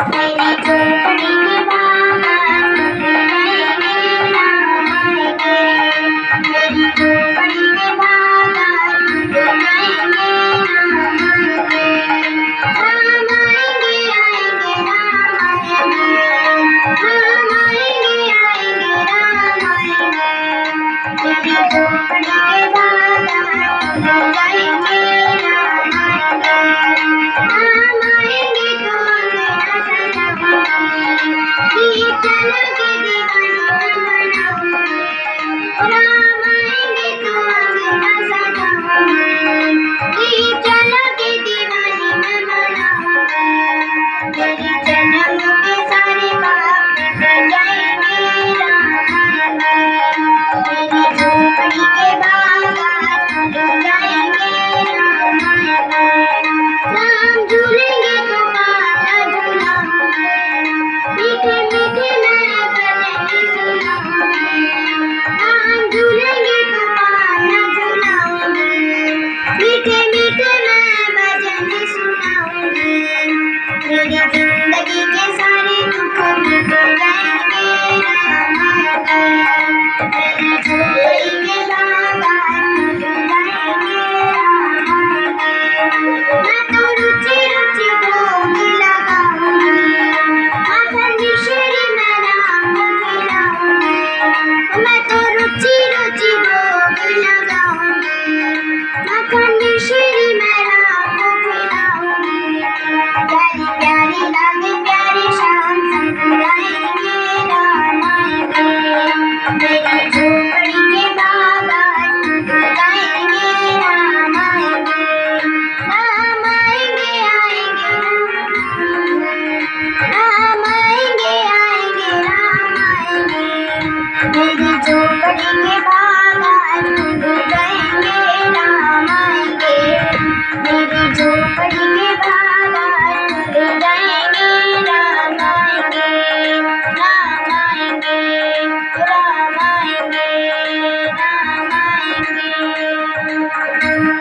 मेरी झोपड़ी के बागान जाएंगे राम आएंगे। मेरी झोपड़ी के बागान जाएंगे राम आएंगे। राम आएंगे आएंगे राम आएंगे। राम आएंगे आएंगे राम आएंगे। मेरी झोपड़ी के बागान जाएंगे राम आएंगे। राम आएंगे तो अंगना सजाऊंगी, दीप जला के दीवानी मैं मनाऊंगी। राम आएंगे तो अंगना सजाऊंगी, दीप जला के दीवानी मैं मनाऊंगी। मेरे जन्म के सारे पाप मिट जाएंगे राम आएंगे। मेरी झोपड़ी के बागान खुल जाएंगे राम आएंगे। राम झूलेंगे तो कान्हा झूलाऊंगी, मीठे मीठे मैं भजन सुनाऊंगी। राम झूलेंगे तो कान्हा झूलाऊंगी, मीठे मीठे मैं भजन सुनाऊंगी। मेरी जिंदगी के सारे दुख मिट जाएंगे राम आएंगे। मेरी झोपड़ी के बागान खुल जाएंगे राम आएंगे। मैं तो रुचि रुचि भोग लगाऊंगी, माखन मिश्री मैं राम को खिलाऊंगी। मैं तो रुचि रुचि भोग लगाऊंगी, माखन मिश्री मैं राम को खिलाऊंगी। प्यारी प्यारी लागे प्यारी शाम संग गाएंगे राम आएंगे। मेरी झोपड़ी के बागान गाएंगे राम आएंगे। राम आएंगे आएंगे राम आएंगे आएंगे राम आएंगे। मेरी झोपड़ी के बागान गाएंगे राम आएंगे। मेरी